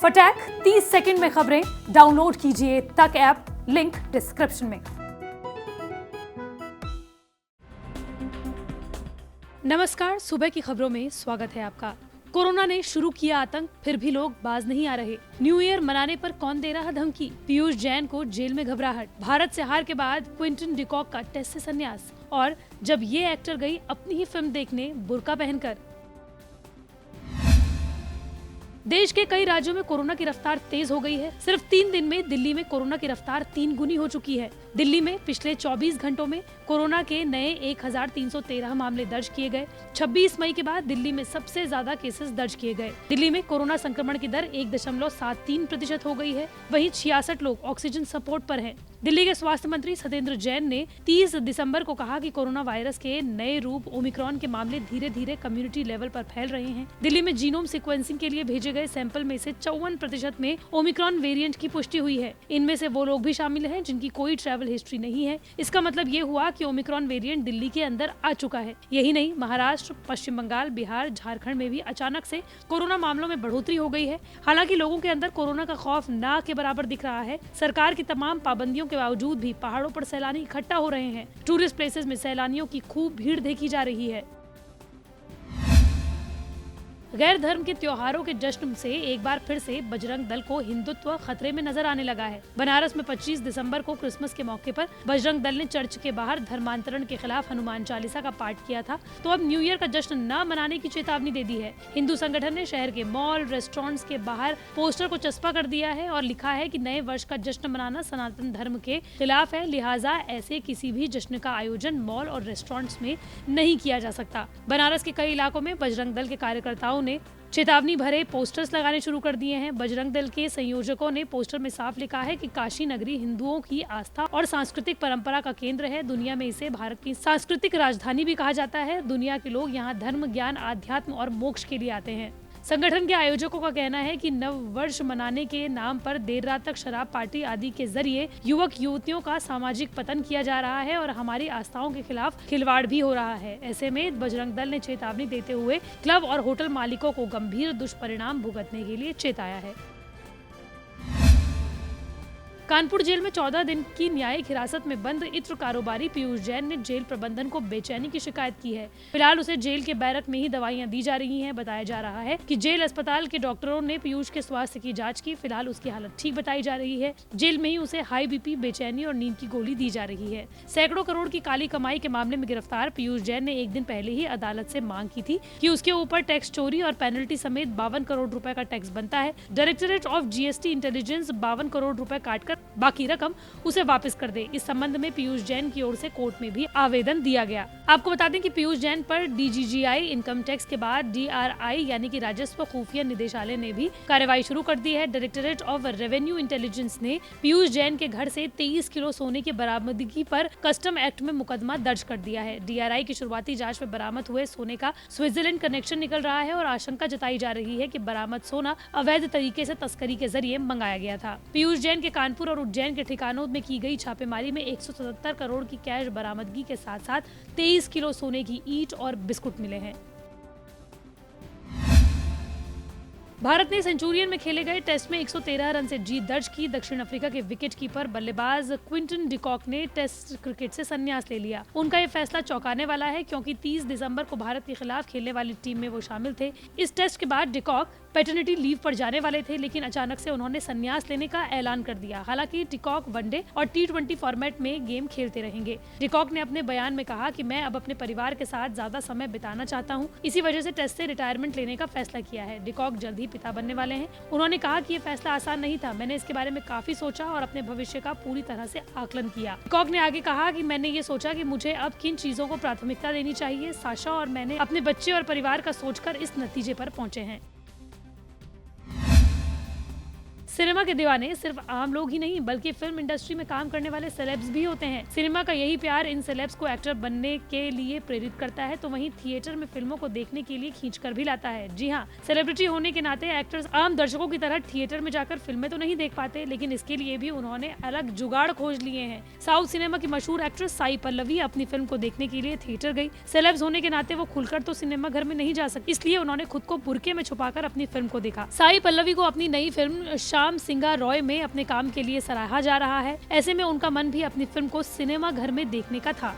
फटाक 30 सेकंड में खबरें डाउनलोड कीजिए तक ऐप, लिंक डिस्क्रिप्शन में। नमस्कार, सुबह की खबरों में स्वागत है आपका। कोरोना ने शुरू किया आतंक, फिर भी लोग बाज नहीं आ रहे। न्यू ईयर मनाने पर कौन दे रहा धमकी? पीयूष जैन को जेल में घबराहट। भारत से हार के बाद क्विंटन डिकॉक का टेस्ट से संन्यास। और जब ये एक्टर गई अपनी ही फिल्म देखने बुर्का पहनकर। देश के कई राज्यों में कोरोना की रफ्तार तेज हो गई है। सिर्फ 3 दिन में दिल्ली में कोरोना की रफ्तार 3 गुनी हो चुकी है। दिल्ली में पिछले 24 घंटों में कोरोना के नए 1313 मामले दर्ज किए गए। 26 मई के बाद दिल्ली में सबसे ज्यादा केसेस दर्ज किए गए। दिल्ली में कोरोना संक्रमण की दर 1.73% हो गई है। वहीं 66 लोग ऑक्सीजन सपोर्ट पर हैं। दिल्ली के स्वास्थ्य मंत्री सत्येंद्र जैन ने 30 दिसंबर को कहा कि कोरोना वायरस के नए रूप ओमिक्रॉन के मामले धीरे धीरे कम्युनिटी लेवल पर फैल रहे हैं। दिल्ली में जीनोम सीक्वेंसिंग के लिए भेजे गए सैंपल में से 54% में ओमिक्रॉन वेरिएंट की पुष्टि हुई है। इनमें से वो लोग भी शामिल हैं जिनकी कोई ट्रैवल हिस्ट्री नहीं है। इसका मतलब ये हुआ कि ओमिक्रॉन वेरिएंट दिल्ली के अंदर आ चुका है। यही नहीं, महाराष्ट्र, पश्चिम बंगाल, बिहार, झारखंड में भी अचानक से कोरोना मामलों में बढ़ोतरी हो गई है। हालांकि लोगों के अंदर कोरोना का खौफ ना के बराबर दिख रहा है। सरकार की तमाम पाबंदियों के बावजूद भी पहाड़ों पर सैलानी इकट्ठा हो रहे हैं। टूरिस्ट प्लेसेस में सैलानियों की खूब भीड़ देखी जा रही है। गैर धर्म के त्योहारों के जश्न से एक बार फिर से बजरंग दल को हिंदुत्व खतरे में नजर आने लगा है। बनारस में 25 दिसंबर को क्रिसमस के मौके पर बजरंग दल ने चर्च के बाहर धर्मांतरण के खिलाफ हनुमान चालीसा का पाठ किया था, तो अब न्यू ईयर का जश्न न मनाने की चेतावनी दे दी है। हिंदू संगठन ने शहर के मॉल, रेस्टोरेंट्स के बाहर पोस्टर को चस्पा कर दिया है और लिखा है कि नए वर्ष का जश्न मनाना सनातन धर्म के खिलाफ है, लिहाजा ऐसे किसी भी जश्न का आयोजन मॉल और रेस्टोरेंट्स में नहीं किया जा सकता। बनारस के कई इलाकों में बजरंग दल के कार्यकर्ताओं ने चेतावनी भरे पोस्टर्स लगाने शुरू कर दिए हैं। बजरंग दल के संयोजकों ने पोस्टर में साफ लिखा है कि काशी नगरी हिंदुओं की आस्था और सांस्कृतिक परंपरा का केंद्र है। दुनिया में इसे भारत की सांस्कृतिक राजधानी भी कहा जाता है। दुनिया के लोग यहाँ धर्म, ज्ञान, आध्यात्म और मोक्ष के लिए आते हैं। संगठन के आयोजकों का कहना है कि नव वर्ष मनाने के नाम पर देर रात तक शराब पार्टी आदि के जरिए युवक युवतियों का सामाजिक पतन किया जा रहा है और हमारी आस्थाओं के खिलाफ खिलवाड़ भी हो रहा है। ऐसे में बजरंग दल ने चेतावनी देते हुए क्लब और होटल मालिकों को गंभीर दुष्परिणाम भुगतने के लिए चेताया है। कानपुर जेल में 14 दिन की न्यायिक हिरासत में बंद इत्र कारोबारी पीयूष जैन ने जेल प्रबंधन को बेचैनी की शिकायत की है। फिलहाल उसे जेल के बैरक में ही दवाइयां दी जा रही हैं। बताया जा रहा है कि जेल अस्पताल के डॉक्टरों ने पीयूष के स्वास्थ्य की जांच की। फिलहाल उसकी हालत ठीक बताई जा रही है। जेल में ही उसे हाई बीपी, बेचैनी और नींद की गोली दी जा रही है। सैकड़ों करोड़ की काली कमाई के मामले में गिरफ्तार पीयूष जैन ने एक दिन पहले ही अदालत से मांग की थी कि उसके ऊपर टैक्स चोरी और पेनल्टी समेत 52 करोड़ रुपए का टैक्स बनता है। Directorate of GST intelligence 52 crore रुपए काटकर बाकी रकम उसे वापस कर दे। इस संबंध में पीयूष जैन की ओर से कोर्ट में भी आवेदन दिया गया। आपको बता दें कि पीयूष जैन पर डीजीजीआई इनकम टैक्स के बाद डीआरआई यानी कि राजस्व खुफिया निदेशालय ने भी कार्रवाई शुरू कर दी है। डायरेक्टरेट ऑफ रेवेन्यू इंटेलिजेंस ने पीयूष जैन के घर से 23 किलो सोने की बरामदगी पर कस्टम एक्ट में मुकदमा दर्ज कर दिया है। डीआरआई की शुरुआती जांच में बरामद हुए सोने का स्विट्जरलैंड कनेक्शन निकल रहा है और आशंका जताई जा रही है कि बरामद सोना अवैध तरीके से तस्करी के जरिए मंगाया गया था। पीयूष जैन के कानपुर और उज्जैन के ठिकानों में की गई छापेमारी में 177 करोड़ की कैश बरामदगी के साथ साथ 23 किलो सोने की ईंट और बिस्कुट मिले हैं। भारत ने सेंचुरियन में खेले गए टेस्ट में 113 रन से जीत दर्ज की। दक्षिण अफ्रीका के विकेट कीपर बल्लेबाज क्विंटन डिकॉक ने टेस्ट क्रिकेट से संन्यास ले लिया। उनका ये फैसला चौंकाने वाला है क्योंकि 30 दिसंबर को भारत के खिलाफ खेलने वाली टीम में वो शामिल थे। इस टेस्ट के बाद डिकॉक पैटर्निटी लीव पर जाने वाले थे, लेकिन अचानक से उन्होंने संन्यास लेने का ऐलान कर दिया। हालांकि डिकॉक वनडे और T20 फॉर्मेट में गेम खेलते रहेंगे। डिकॉक ने अपने बयान में कहा कि मैं अब अपने परिवार के साथ ज्यादा समय बिताना चाहता हूं, इसी वजह से टेस्ट से रिटायरमेंट लेने का फैसला किया है। डिकॉक जल्द ही पिता बनने वाले हैं। उन्होंने कहा कि ये फैसला आसान नहीं था। मैंने इसके बारे में काफी सोचा और अपने भविष्य का पूरी तरह से आकलन किया। डिकॉक ने आगे कहा कि मैंने ये सोचा कि मुझे अब किन चीजों को प्राथमिकता देनी चाहिए। साशा और मैंने अपने बच्चे और परिवार का सोचकर इस नतीजे पर पहुंचे हैं। सिनेमा के दीवाने सिर्फ आम लोग ही नहीं बल्कि फिल्म इंडस्ट्री में काम करने वाले सेलेब्स भी होते हैं। सिनेमा का यही प्यार इन सेलेब्स को एक्टर बनने के लिए प्रेरित करता है तो वहीं थिएटर में फिल्मों को देखने के लिए खींचकर भी लाता है। जी हाँ, सेलिब्रिटी होने के नाते एक्टर्स आम दर्शकों की तरह थिएटर में जाकर फिल्में तो नहीं देख पाते, लेकिन इसके लिए भी उन्होंने अलग जुगाड़ खोज लिए हैं। साउथ सिनेमा की मशहूर एक्ट्रेस साई पल्लवी अपनी फिल्म को देखने के लिए थिएटर गई। सेलेब्स होने के नाते वो खुलकर तो सिनेमा घर में नहीं जा सकती, इसलिए उन्होंने खुद को बुर्के में छुपाकर अपनी फिल्म को देखा। साई पल्लवी को अपनी नई फिल्म श्याम सिंगा रॉय में अपने काम के लिए सराहा जा रहा है। ऐसे में उनका मन भी अपनी फिल्म को सिनेमा घर में देखने का था।